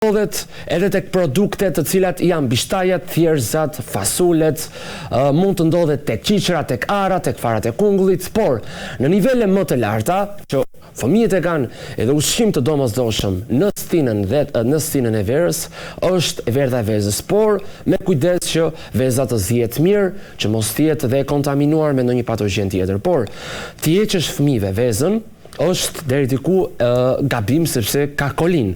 ndodhet edhe tek produktet të cilat janë bishtajat, thjerëzat, fasulet, mund të ndodhet tek qiqërat, tek arat, tek farat e kungullit, por në nivele më të larta, që fëmijët e kanë edhe ushqim të domosdoshëm në stinën e verës, është verdha e vezës, por me kujdes që veza të zihet mirë, që mos jetë dhe kontaminuar me ndonjë patogjen tjetër. Por ti heqësh fëmijëve vezën, është deri diku gabim sepse ka kolin.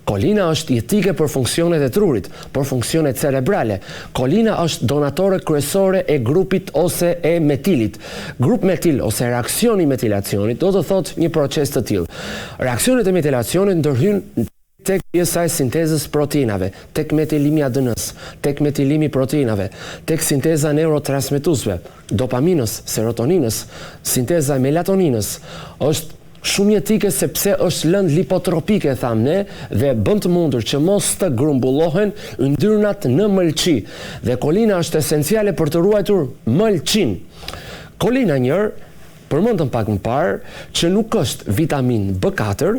Kolina është jetike për funksionet e trurit, për funksionet cerebrale. Kolina është donatore kryesore e grupit ose e metilit. Grup metil ose reaksioni metilacionit do të thotë një proces të tillë. Reaksionet e metilacionit ndërhyjnë tek pjesa e sintezës proteinave, tek metilimi ADN-s, tek metilimi proteinave, tek sinteza neurotransmetuesve, dopaminës, serotoninës, sinteza e melatoninës. Është shumë jetike sepse është lëndë lipotropike, thamë ne, dhe bën të mundur që mos të grumbullohen yndyrnat në mëlçi. Dhe kolina është esenciale për të ruajtur mëlçin. Kolina njër, përmendëm pak më parë, që nuk është vitamin B4,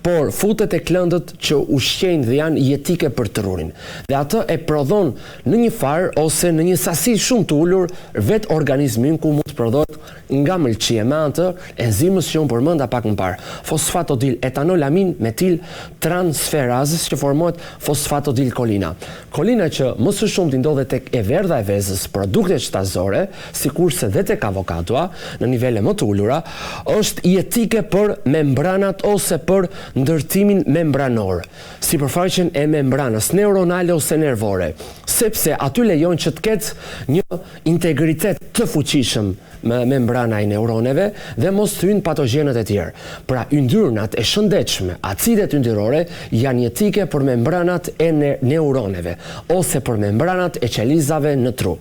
por futet e klëndët që ushqejnë dhe janë jetike për trurin. Dhe atë e prodhon në një farë ose në një sasi shumë të ulur vetë organizmin ku mund të prodhohet nga mëlçia me anë të enzimës që unë përmenda pak më parë. Fosfatodil etanolamin metil transferazës që formohet fosfatodilkolina. Kolina që më së shumti ndodhet tek e verdha e vezës, produktet shtazore, sikurse dhe tek avokadoa në nivele më të ulura, është jetike për membranat ose për ndërtimin membranor, sipërfaqen e membranës neuronale ose nervore, sepse aty lejon që të ketë një integritet të fuqishëm me membrana e neuroneve dhe mos të hyjnë patogjenët e tjerë. Pra, yndyrnat e shëndetshme, acidet yndyrore janë jetike për membranat e neuroneve ose për membranat e qelizave në tru.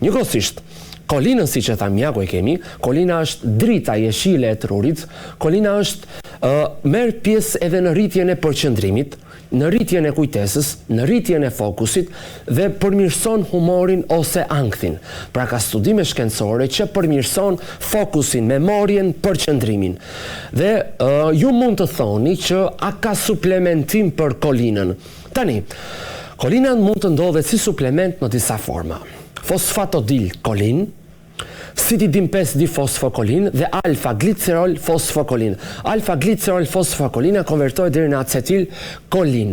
Njëkohësisht, kolinën, si që thamë mjaku e kemi, kolina është drita jeshile e trurit, kolina është merr pjesë edhe në rritjen e përqendrimit, në rritjen e kujtesës, në rritjen e fokusit dhe përmirëson humorin ose ankthin. Pra ka studime shkencore që përmirëson fokusin, memorien, përqendrimin. Dhe ju mund të thoni që a ka suplementim për kolinën. Tani, kolina mund të ndodhet si suplement në disa forma. Fosfatodilkolin, citidin-5-difosfokolin dhe alfa-glicerol fosfokolin. Alfa-glicerol-fosfokolina konvertohet deri në acetilkolin.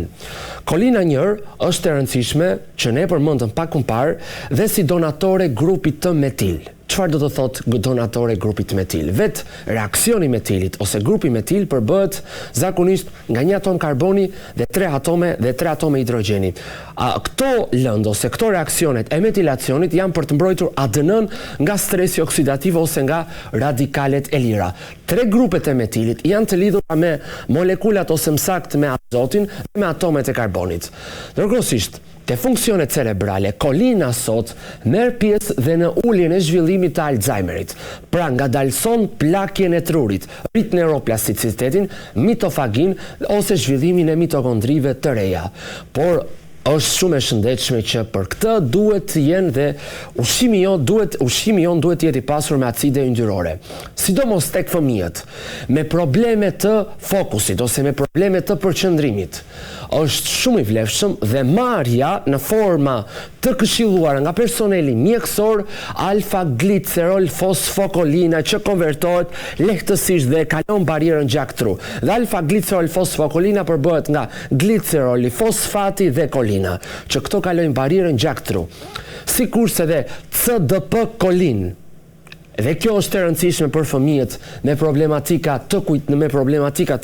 Kolina njër është e rëndësishme që ne përmendëm pak më parë dhe si donatore grupit të metil. Çfarë do të thotë donatore grupit metil? Vetë reaksioni metilit ose grupi metil përbëhet zakonisht nga një atom karboni dhe 3 atome hidrogjeni. Këto lëndë ose këto reaksionet e metilacionit janë për të mbrojtur ADN-n nga stresi oksidativ ose nga radikalet e lira. 3 grupet e metilit janë të lidhura me molekulat ose më saktë me azotin dhe me atomet e karbonit. Ndërkohësisht, te funksionet cerebrale, kolina sot merr pjesë dhe në uljen e zhvillimit të Alzheimerit. Pra ngadalson plakjen e trurit, rrit neuroplasticitetin, mitofagin ose zhvillimin e mitokondrive të reja. Por është shumë e shëndetshme që për këtë duhet të jenë dhe ushqimi jon duhet të jetë i pasur me acide yndyrore. Sidomos tek fëmijët me probleme të fokusit ose me probleme të përqendrimit. Është shumë i vlefshëm dhe marrja në forma të këshilluara nga personeli mjekësor alfa-glicerol fosfokolina që konvertohet lehtësisht dhe kalon barierën gjak tru. Dhe alfa-glicerol fosfokolina përbëhet nga gliceroli, fosfati dhe kolina, që këto kalojnë barierën gjak tru. Sikurse dhe CDP-kolin. Dhe kjo është e rëndësishme për fëmijët me problematika të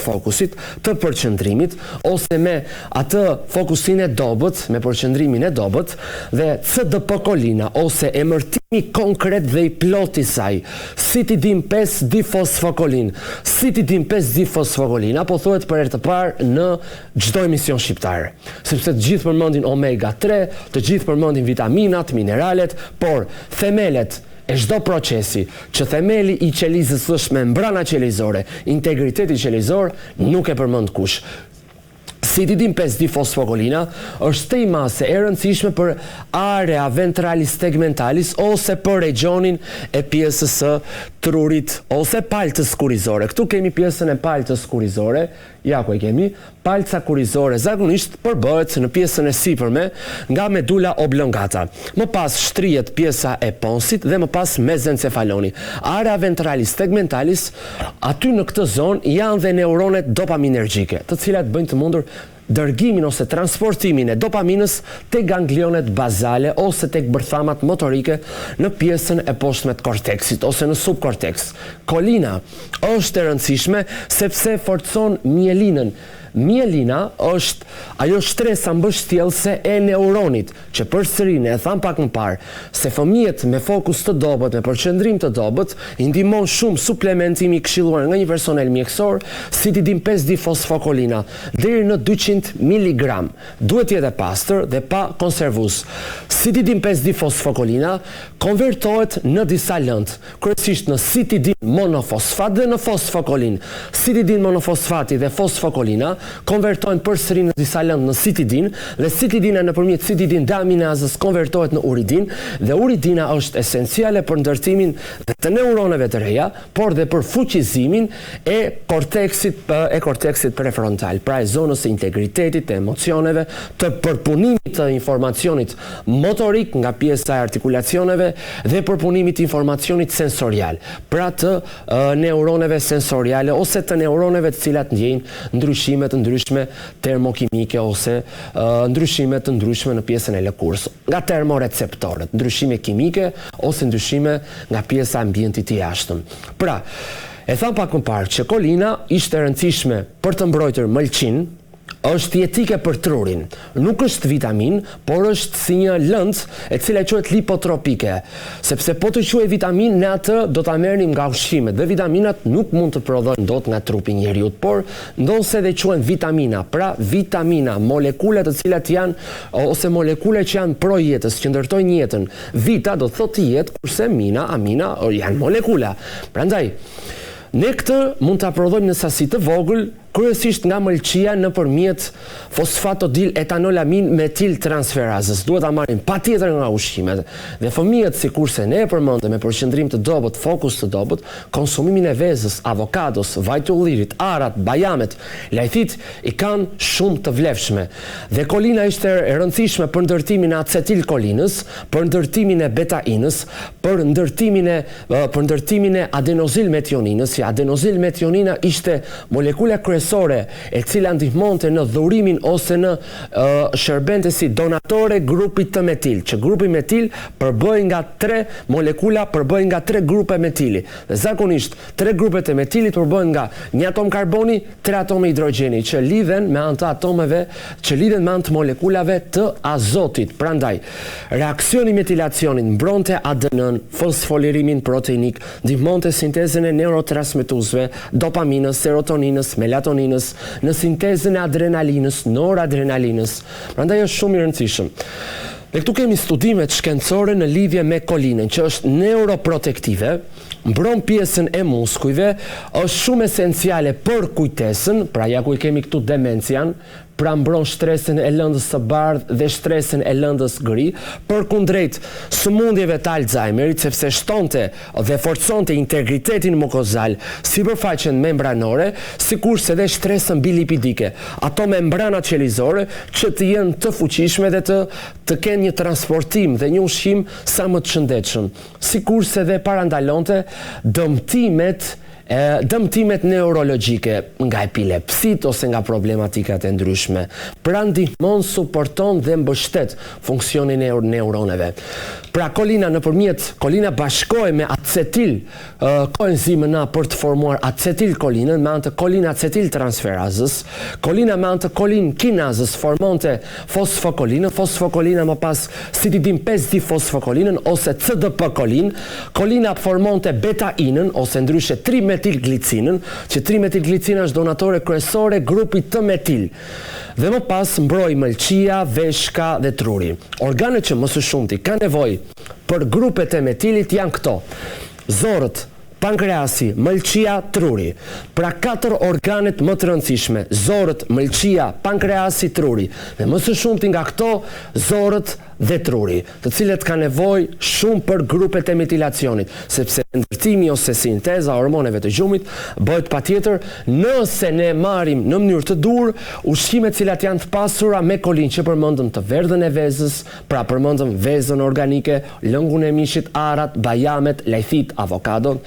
fokusit, të përqendrimit, ose me atë fokusin e dobët, me përqendrimin e dobët, dhe CDP-kolina, ose emërtimi konkret dhe i plot i saj, citidin-5-difosfokolin. Citidin-5-difosfokolin, apo thuhet për herë të parë në çdo emision shqiptar. Sepse të gjithë përmendin omega-3, të gjithë përmendin vitaminat, mineralet, por themelet e çdo procesi që themeli i qelizës është membrana qelizore, integriteti qelizor, nuk e përmend kush. Citidin-5-difosfokolina është tej mase e rëndësishme për area ventralis tegmentalis ose për regionin e pjesës së trurit ose palcës kurizore. Këtu kemi pjesën e palcës kurizore, ja ku e kemi, palca kurizore zakonisht përbëhet në pjesën e sipërme nga medula oblongata. Më pas shtrihet pjesa e ponsit dhe më pas mezencefaloni. Area ventralis tegmentalis, aty në këtë zonë janë dhe neuronet dopaminergjike, të cilat bëjnë të mundur dërgimin ose transportimin e dopaminës tek ganglionet bazale ose tek bërthamat motorike në pjesën e poshtme të korteksit ose në subkorteks. Kolina është e rëndësishme sepse forcon mielinën. Mielina është ajo shtresa mbështjellëse e neuronit, që përsëri e tham pak më parë, se fëmijët me fokus të dobët, me përqendrim të dobët, i ndihmon shumë suplementimi i këshilluar nga një personel mjekësor, citidin 5-difosfokolina, deri në 200 mg. Duhet jetë e pastër dhe pa konservues. Citidin 5-difosfokolina konvertohet në disa lëndë, kryesisht në citidin monofosfat dhe në fosfokolin. Citidin monofosfati dhe fosfokolina konvertojnë përsëri në disa lëndë në citidin dhe citidina nëpërmjet citidin deaminazës konvertohet në uridin dhe uridina është esenciale për ndërtimin të neuroneve të reja, por dhe për fuqizimin e korteksit prefrontal, pra e zonës e integritetit, të emocioneve, të përpunimit të informacionit motorik nga pjesa e artikulacioneve dhe përpunimit të informacionit sensorial, pra të neuroneve sensoriale ose të neuroneve të cilat ndjejnë ndryshimet të ndryshme termokimike ose ndryshime të ndryshme në pjesën e lëkurës, nga termoreceptorët, ndryshime kimike ose ndryshime nga pjesa e ambientit të jashtëm. Pra, e tham pak më parë që kolina ishte e rëndësishme për të mbrojtur mëlçin, është jetike për trurin. Nuk është vitamin, por është si një lëndë e cila quhet lipotropike, sepse po të quhet vitamin, ne atë do ta merrnim nga ushqimet dhe vitaminat nuk mund të prodhohen dot nga trupi i njeriut, por ndonse dhe quhen vitamina. Pra vitamina, molekule të cilat janë ose molekule që janë pro jetës, që ndërtojnë jetën. Vita do të thotë jetë, kurse mina, amina janë molekula. Prandaj ne këtë mund ta prodhojmë në sasi të vogël, kryesisht nga mëlçia nëpërmjet fosfatodil etanolamin metil transferazës. Duhet ta marrim patjetër nga ushqimet. Dhe fëmijët, sikurse ne e përmendëm me përqendrim të dobët, fokus të dobët, konsumimin e vezës, avokados, vaj të ullirit, arat, bajamet, lajthit i kanë shumë të vlefshme. Dhe kolina ishte e rëndësishme për ndërtimin e acetilkolinës, për ndërtimin e betainës, për ndërtimin e adenozilmetioninës. Adenozilmetionina ishte molekula e cila ndihmonte në dhurimin ose në shërbente si donatore grupit të metil, që grupi metil përbëhet nga 3 molekula, përbëhet nga 3 grupe metili. Dhe zakonisht 3 grupet e metilit përbëhen nga 1 atom karboni, 3 atome hidrogjeni, që lidhen me anë të atomeve, që lidhen me anë të molekulave të azotit. Prandaj, reaksioni metilacionit mbronte ADN-n, fosfolirimin proteinik, ndihmonte sintezën e neurotransmetuesve, dopaminës, serotoninës, melatoninës, në sintezën e adrenalinës, noradrenalinës. Prandaj është shumë i rëndësishëm. Dhe këtu kemi studimet shkencore në lidhje me kolinën, që është neuroprotektive, mbron pjesën e muskujve, është shumë esenciale për kujtesën, pra ja ku i kemi këtu demencian, pra mbron shtresën e lëndës së bardhë dhe shtresën e lëndës gri, përkundrejt sëmundjeve të Alzheimerit, sepse shtonte dhe forconte integritetin mukozal, sipërfaqen membranore, sikurse dhe shtresën bilipidike, ato membranat qelizore që të jenë të fuqishme dhe të kenë një transportim dhe një ushqim sa më të shëndetshëm, sikurse dhe parandalonte dëmtimet neurologjike nga epilepsit ose nga problematikat e ndryshme. Pra ndihmon, suporton dhe mbështet funksionin e neuroneve. Pra kolina kolina bashkohet me acetil koenzimën A për të formuar acetilkolinën me anë të kolinacetil transferazës. Kolina me anë të kolinkinazës formonte fosfokolinën, fosfokolina më pas citidin 5-difosfokolinën ose CDP-kolin. Kolina formonte betainën ose ndryshe 3-metilglicinën, që 3-metilglicina është donatore kryesore grupit të metil. Dhe më pas mbroj mëlçia, veshka dhe truri. Organet që më së shumti ka nevojë për grupet e metilit janë këto: zorët, pankreasi, mëlçia, truri. Pra 4 organet më të rëndësishme, zorët, mëlçia, pankreasi, truri. Dhe më së shumti nga këto, zorët dhe truri, të cilët ka nevojë shumë për grupet e metilacionit, sepse ndërtimi ose sinteza hormoneve të gjumit bëhet patjetër nëse ne marrim në mënyrë të dur ushqime të cilat janë të pasura me kolin, që përmendëm të verdhën e vezës, pra përmendëm vezën organike, lëngun e mishit, arat, bajamet, lajthit, avokadon,